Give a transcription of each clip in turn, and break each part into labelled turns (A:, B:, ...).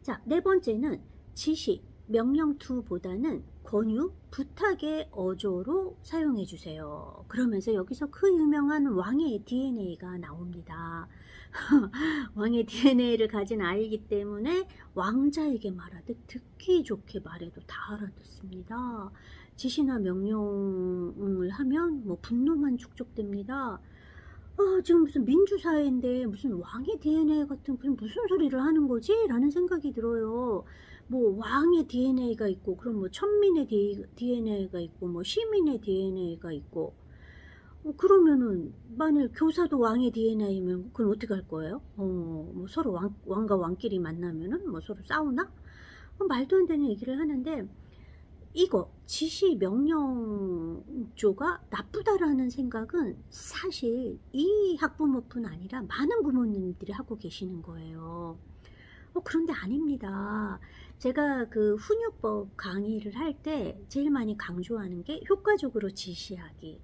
A: 자, 네 번째는 지시, 명령 to보다는 권유, 부탁의 어조로 사용해 주세요. 그러면서 여기서 그 유명한 왕의 DNA가 나옵니다. 왕의 DNA를 가진 아이이기 때문에 왕자에게 말하듯 듣기 좋게 말해도 다 알아듣습니다. 지시나 명령을 하면 뭐 분노만 축적됩니다. 지금 무슨 민주사회인데 무슨 왕의 DNA 같은 무슨 소리를 하는 거지? 라는 생각이 들어요. 뭐 왕의 DNA가 있고 그럼 뭐 천민의 DNA가 있고 뭐 시민의 DNA가 있고 그러면은 만일 교사도 왕의 DNA면 그럼 어떻게 할 거예요? 뭐 서로 왕과 왕끼리 만나면은 뭐 서로 싸우나? 말도 안 되는 얘기를 하는데 이거 지시 명령조가 나쁘다라는 생각은 사실 이 학부모뿐 아니라 많은 부모님들이 하고 계시는 거예요. 그런데 아닙니다. 제가 그 훈육법 강의를 할 때 제일 많이 강조하는 게 효과적으로 지시하기.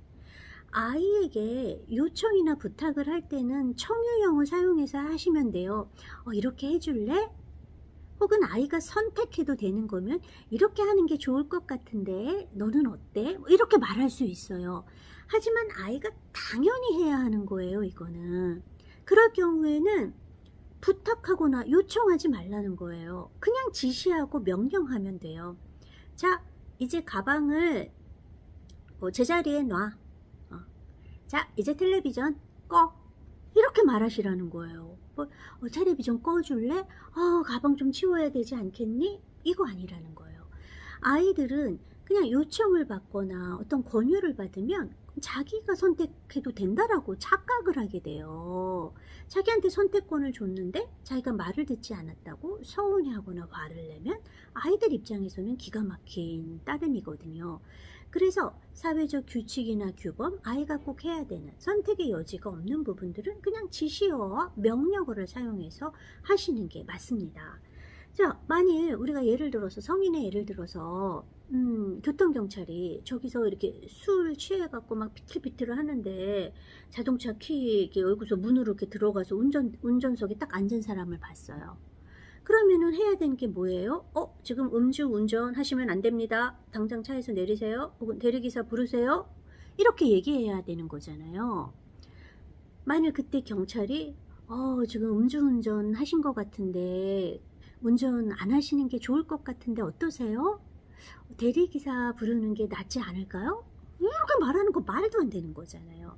A: 아이에게 요청이나 부탁을 할 때는 청유형을 사용해서 하시면 돼요. 이렇게 해줄래? 혹은 아이가 선택해도 되는 거면 이렇게 하는 게 좋을 것 같은데 너는 어때? 이렇게 말할 수 있어요. 하지만 아이가 당연히 해야 하는 거예요. 이거는. 그럴 경우에는 부탁하거나 요청하지 말라는 거예요. 그냥 지시하고 명령하면 돼요. 자, 이제 가방을 제자리에 놔. 자, 이제 텔레비전 꺼. 이렇게 말하시라는 거예요. 텔레비전 꺼줄래? 가방 좀 치워야 되지 않겠니? 이거 아니라는 거예요. 아이들은 그냥 요청을 받거나 어떤 권유를 받으면 자기가 선택해도 된다라고 착각을 하게 돼요. 자기한테 선택권을 줬는데 자기가 말을 듣지 않았다고 서운해하거나 화를 내면 아이들 입장에서는 기가 막힌 따름이거든요. 그래서 사회적 규칙이나 규범, 아이가 꼭 해야 되는 선택의 여지가 없는 부분들은 그냥 지시어와 명령어를 사용해서 하시는 게 맞습니다. 자, 만일 우리가 예를 들어서 성인의 예를 들어서 교통경찰이 저기서 이렇게 술 취해갖고 막 비틀비틀을 하는데 자동차 키 이렇게 열고서 문으로 이렇게 들어가서 운전석에 딱 앉은 사람을 봤어요. 그러면은 해야 되는 게 뭐예요? 지금 음주운전 하시면 안 됩니다. 당장 차에서 내리세요. 혹은 대리기사 부르세요. 이렇게 얘기해야 되는 거잖아요. 만일 그때 경찰이 지금 음주운전 하신 것 같은데 운전 안 하시는 게 좋을 것 같은데 어떠세요? 대리기사 부르는 게 낫지 않을까요? 이렇게 말하는 거 말도 안 되는 거잖아요.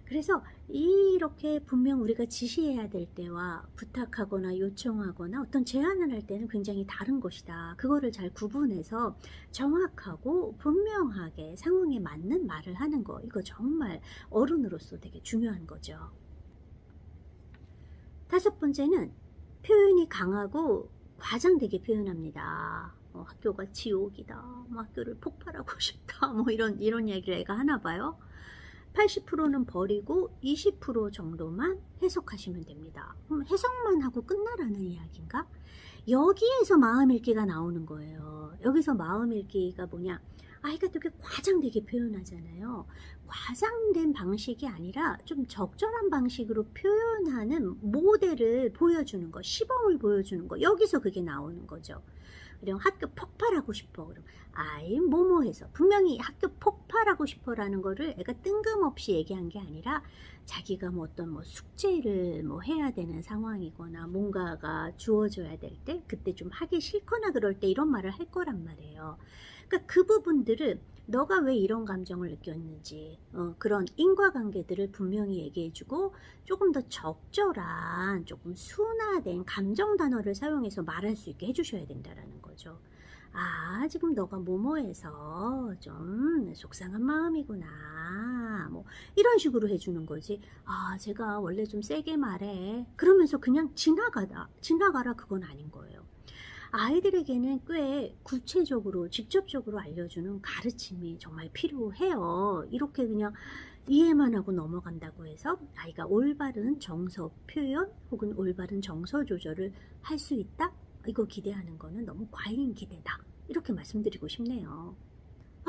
A: 그래서 이렇게 분명 우리가 지시해야 될 때와 부탁하거나 요청하거나 어떤 제안을 할 때는 굉장히 다른 것이다. 그거를 잘 구분해서 정확하고 분명하게 상황에 맞는 말을 하는 거, 이거 정말 어른으로서 되게 중요한 거죠. 다섯 번째는 표현이 강하고 과장되게 표현합니다. 학교가 지옥이다. 학교를 폭발하고 싶다. 이런 얘기를 애가 하나 봐요. 80%는 버리고 20% 정도만 해석하시면 됩니다. 그럼 해석만 하고 끝나라는 이야기인가? 여기에서 마음 읽기가 나오는 거예요. 여기서 마음 읽기가 뭐냐? 아이가 되게 과장되게 표현하잖아요. 과장된 방식이 아니라 좀 적절한 방식으로 표현하는 모델을 보여주는 거, 시범을 보여주는 거, 여기서 그게 나오는 거죠. 그럼 학교 폭발하고 싶어. 그럼 아이 뭐뭐해서 분명히 학교 폭발하고 싶어라는 거를 애가 뜬금없이 얘기한 게 아니라 자기가 어떤 숙제를 해야 되는 상황이거나 뭔가가 주어져야 될 때 그때 좀 하기 싫거나 그럴 때 이런 말을 할 거란 말이에요. 그러니까 그 부분들을 너가 왜 이런 감정을 느꼈는지 그런 인과관계들을 분명히 얘기해주고 조금 더 적절한 조금 순화된 감정 단어를 사용해서 말할 수 있게 해주셔야 된다는 거죠. 지금 너가 뭐뭐해서 좀 속상한 마음이구나. 이런 식으로 해주는 거지. 제가 원래 좀 세게 말해. 그러면서 그냥 지나가라 그건 아닌 거예요. 아이들에게는 꽤 구체적으로 직접적으로 알려주는 가르침이 정말 필요해요. 이렇게 그냥 이해만 하고 넘어간다고 해서 아이가 올바른 정서 표현 혹은 올바른 정서 조절을 할 수 있다? 이거 기대하는 거는 너무 과잉 기대다. 이렇게 말씀드리고 싶네요.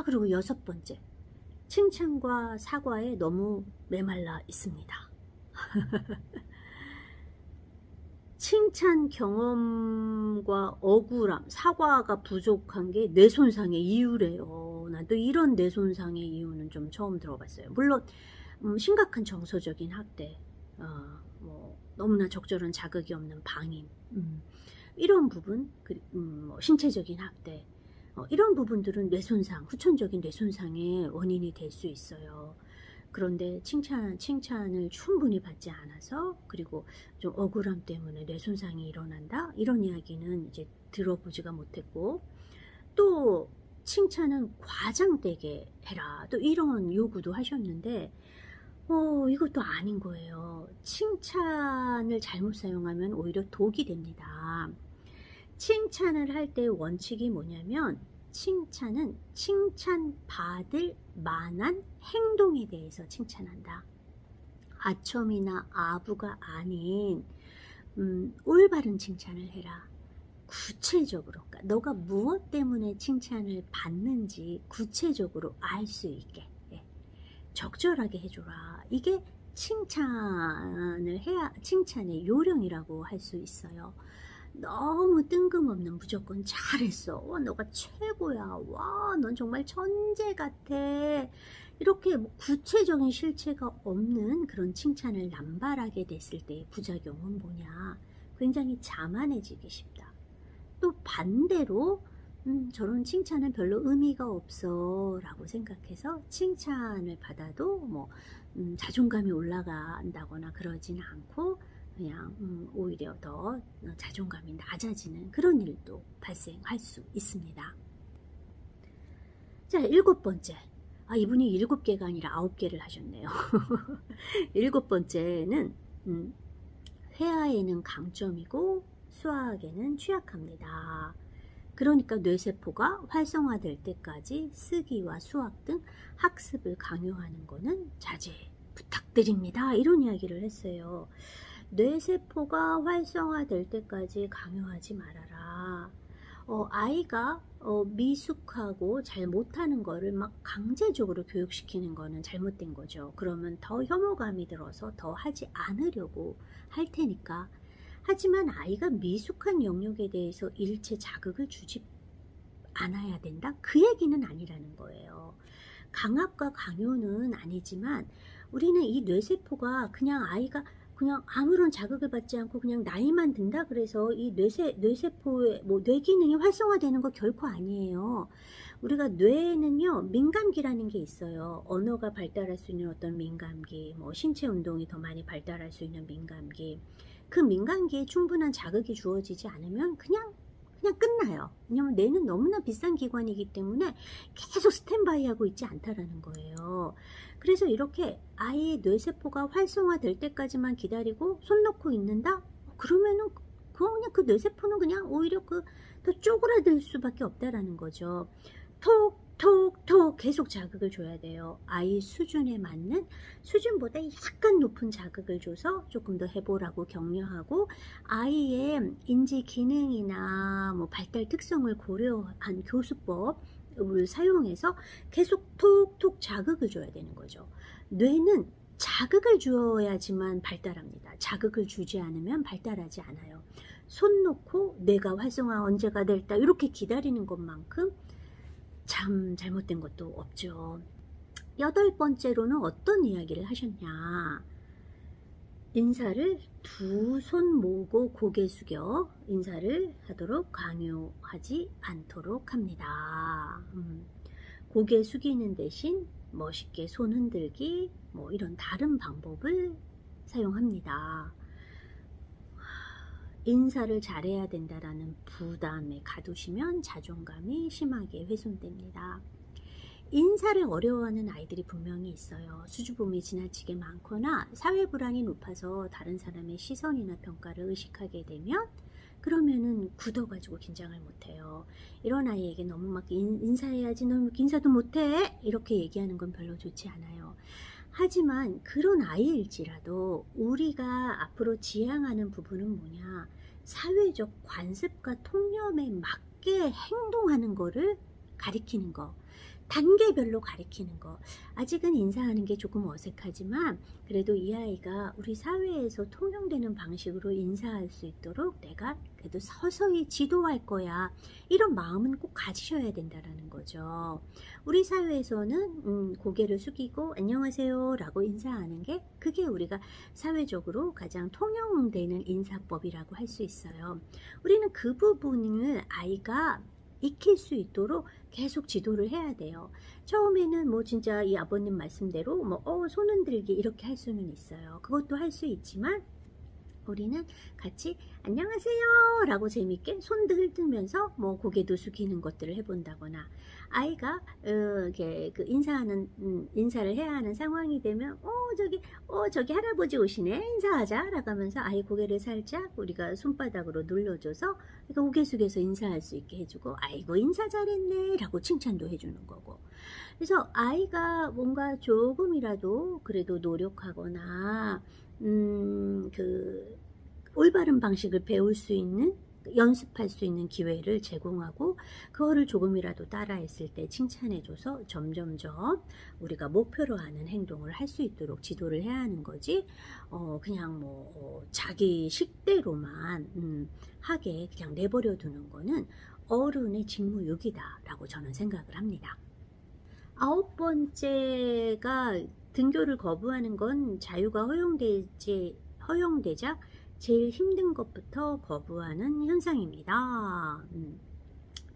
A: 그리고 여섯 번째, 칭찬과 사과에 너무 메말라 있습니다. 칭찬 경험과 억울함, 사과가 부족한 게 뇌손상의 이유래요. 난 또 이런 뇌손상의 이유는 좀 처음 들어봤어요. 물론 심각한 정서적인 학대, 뭐 너무나 적절한 자극이 없는 방임, 이런 부분, 뭐 신체적인 학대, 이런 부분들은 뇌손상, 후천적인 뇌손상의 원인이 될 수 있어요. 그런데 칭찬을 충분히 받지 않아서, 그리고 좀 억울함 때문에 뇌손상이 일어난다, 이런 이야기는 이제 들어보지가 못했고, 또 칭찬은 과장되게 해라, 또 이런 요구도 하셨는데 이것도 아닌 거예요. 칭찬을 잘못 사용하면 오히려 독이 됩니다. 칭찬을 할 때 원칙이 뭐냐면, 칭찬은 칭찬받을 만한 행동에 대해서 칭찬한다. 아첨이나 아부가 아닌 올바른 칭찬을 해라. 구체적으로, 그러니까 너가 무엇 때문에 칭찬을 받는지 구체적으로 알 수 있게 적절하게 해줘라. 이게 칭찬을 해야, 칭찬의 요령이라고 할 수 있어요. 너무 뜬금없는 무조건 잘했어, 너가 최고야, 와, 넌 정말 천재 같아, 이렇게 뭐 구체적인 실체가 없는 그런 칭찬을 남발하게 됐을 때의 부작용은 뭐냐, 굉장히 자만해지기 쉽다. 또 반대로 저런 칭찬은 별로 의미가 없어 라고 생각해서 칭찬을 받아도 뭐 자존감이 올라간다거나 그러지는 않고, 그냥 오히려 더 자존감이 낮아지는 그런 일도 발생할 수 있습니다. 자, 7번째. 이분이 7개가 아니라 9개를 하셨네요. 7번째는 회화에는 강점이고 수학에는 취약합니다. 그러니까 뇌세포가 활성화될 때까지 쓰기와 수학 등 학습을 강요하는 거는 자제 부탁드립니다. 이런 이야기를 했어요. 뇌세포가 활성화될 때까지 강요하지 말아라. 아이가 미숙하고 잘 못하는 거를 막 강제적으로 교육시키는 거는 잘못된 거죠. 그러면 더 혐오감이 들어서 더 하지 않으려고 할 테니까. 하지만 아이가 미숙한 영역에 대해서 일체 자극을 주지 않아야 된다? 그 얘기는 아니라는 거예요. 강압과 강요는 아니지만 우리는 이 뇌세포가 그냥 아이가 그냥 아무런 자극을 받지 않고 그냥 나이만 든다 그래서 이 뇌세포의 뭐 뇌기능이 활성화되는 거 결코 아니에요. 우리가 뇌에는요 민감기라는 게 있어요. 언어가 발달할 수 있는 어떤 민감기, 뭐 신체 운동이 더 많이 발달할 수 있는 민감기, 그 민감기에 충분한 자극이 주어지지 않으면 그냥 끝나요. 왜냐면 뇌는 너무나 비싼 기관이기 때문에 계속 스탠바이 하고 있지 않다라는 거예요. 그래서 이렇게 아이의 뇌세포가 활성화될 때까지만 기다리고 손 놓고 있는다? 그러면은 그냥 그 뇌세포는 그냥 오히려 더 쪼그라들 수밖에 없다라는 거죠. 톡톡톡 계속 자극을 줘야 돼요. 아이 수준에 맞는, 수준보다 약간 높은 자극을 줘서 조금 더 해보라고 격려하고, 아이의 인지 기능이나 뭐 발달 특성을 고려한 교수법을 사용해서 계속 톡톡 자극을 줘야 되는 거죠. 뇌는 자극을 주어야지만 발달합니다. 자극을 주지 않으면 발달하지 않아요. 손 놓고 내가 활성화 언제가 될까 이렇게 기다리는 것만큼 참 잘못된 것도 없죠. 8번째로는 어떤 이야기를 하셨냐. 인사를 두 손 모으고 고개 숙여 인사를 하도록 강요하지 않도록 합니다. 고개 숙이는 대신 멋있게 손 흔들기, 뭐 이런 다른 방법을 사용합니다. 인사를 잘해야 된다라는 부담에 가두시면 자존감이 심하게 훼손됩니다. 인사를 어려워하는 아이들이 분명히 있어요. 수줍음이 지나치게 많거나 사회 불안이 높아서 다른 사람의 시선이나 평가를 의식하게 되면 그러면은 굳어가지고 긴장을 못해요. 이런 아이에게 너무 막 인사해야지, 너무 인사도 못해 이렇게 얘기하는 건 별로 좋지 않아요. 하지만 그런 아이일지라도 우리가 앞으로 지향하는 부분은 뭐냐, 사회적 관습과 통념에 맞게 행동하는 거를 가리키는 거. 단계별로 가리키는 거. 아직은 인사하는 게 조금 어색하지만 그래도 이 아이가 우리 사회에서 통용되는 방식으로 인사할 수 있도록 내가 그래도 서서히 지도할 거야. 이런 마음은 꼭 가지셔야 된다는 거죠. 우리 사회에서는 고개를 숙이고 안녕하세요 라고 인사하는 게 그게 우리가 사회적으로 가장 통용되는 인사법이라고 할 수 있어요. 우리는 그 부분을 아이가 익힐 수 있도록 계속 지도를 해야 돼요. 처음에는 뭐 진짜 이 아버님 말씀대로 뭐 손 흔들기 이렇게 할 수는 있어요. 그것도 할 수 있지만 우리는 같이 안녕하세요 라고 재밌게 손도 흔들면서 뭐 고개도 숙이는 것들을 해본다거나 아이가 이렇게 그 인사를 해야 하는 상황이 되면 저기 할아버지 오시네 인사하자 라고 하면서 아이 고개를 살짝 우리가 손바닥으로 눌러줘서 그러니까 고개 숙여서 인사할 수 있게 해주고 아이고 인사 잘했네 라고 칭찬도 해주는 거고. 그래서 아이가 뭔가 조금이라도 그래도 노력하거나 그 올바른 방식을 배울 수 있는 연습할 수 있는 기회를 제공하고 그거를 조금이라도 따라했을 때 칭찬해줘서 점점점 우리가 목표로 하는 행동을 할 수 있도록 지도를 해야 하는 거지 그냥 자기 식대로만 하게 그냥 내버려 두는 거는 어른의 직무유기다 라고 저는 생각을 합니다. 9번째가 등교를 거부하는 건 자유가 허용되자 제일 힘든 것부터 거부하는 현상입니다.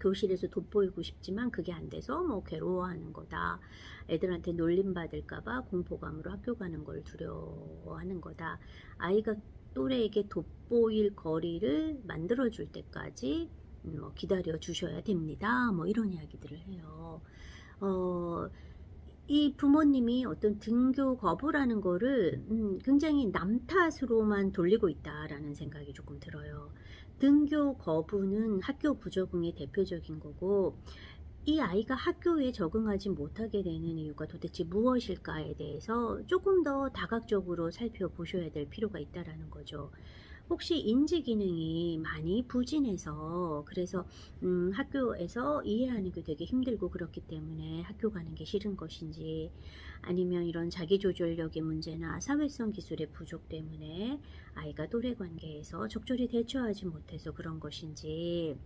A: 교실에서 돋보이고 싶지만 그게 안 돼서 괴로워하는 거다. 애들한테 놀림받을까봐 공포감으로 학교 가는 걸 두려워하는 거다. 아이가 또래에게 돋보일 거리를 만들어줄 때까지 기다려 주셔야 됩니다. 이런 이야기들을 해요. 이 부모님이 어떤 등교 거부라는 거를 굉장히 남 탓으로만 돌리고 있다라는 생각이 조금 들어요. 등교 거부는 학교 부적응의 대표적인 거고 이 아이가 학교에 적응하지 못하게 되는 이유가 도대체 무엇일까에 대해서 조금 더 다각적으로 살펴보셔야 될 필요가 있다라는 거죠. 혹시 인지 기능이 많이 부진해서 그래서 학교에서 이해하는 게 되게 힘들고 그렇기 때문에 학교 가는 게 싫은 것인지 아니면 이런 자기조절력의 문제나 사회성 기술의 부족 때문에 아이가 또래 관계에서 적절히 대처하지 못해서 그런 것인지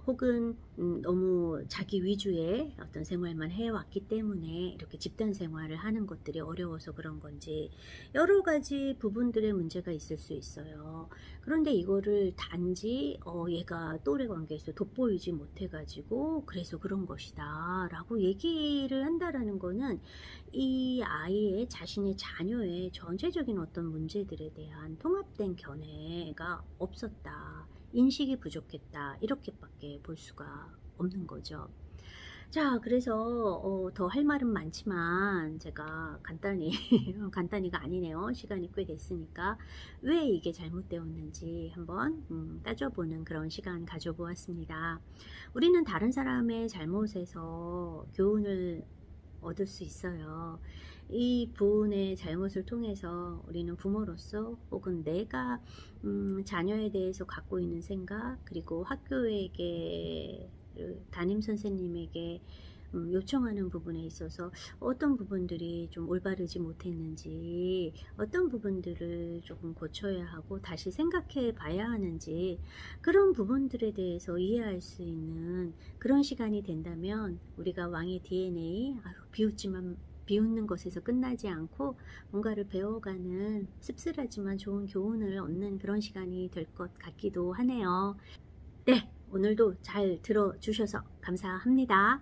A: 혹은 너무 자기 위주의 어떤 생활만 해왔기 때문에 이렇게 집단 생활을 하는 것들이 어려워서 그런 건지 여러 가지 부분들의 문제가 있을 수 있어요. 그런데 이거를 단지 얘가 또래 관계에서 돋보이지 못해가지고 그래서 그런 것이다 라고 얘기를 한다라는 거는 이 아이의 자신의 자녀의 전체적인 어떤 문제들에 대한 통합된 견해가 없었다. 인식이 부족했다 이렇게밖에 볼 수가 없는 거죠. 자, 그래서 더 할 말은 많지만 제가 간단히가 아니네요. 시간이 꽤 됐으니까 왜 이게 잘못되었는지 한번 따져보는 그런 시간 가져보았습니다. 우리는 다른 사람의 잘못에서 교훈을 얻을 수 있어요. 이 부분의 잘못을 통해서 우리는 부모로서 혹은 내가 자녀에 대해서 갖고 있는 생각 그리고 학교에게 담임 선생님에게 요청하는 부분에 있어서 어떤 부분들이 좀 올바르지 못했는지 어떤 부분들을 조금 고쳐야 하고 다시 생각해 봐야 하는지 그런 부분들에 대해서 이해할 수 있는 그런 시간이 된다면 우리가 왕의 DNA 비웃는 것에서 끝나지 않고 뭔가를 배워가는 씁쓸하지만 좋은 교훈을 얻는 그런 시간이 될 것 같기도 하네요. 네, 오늘도 잘 들어주셔서 감사합니다.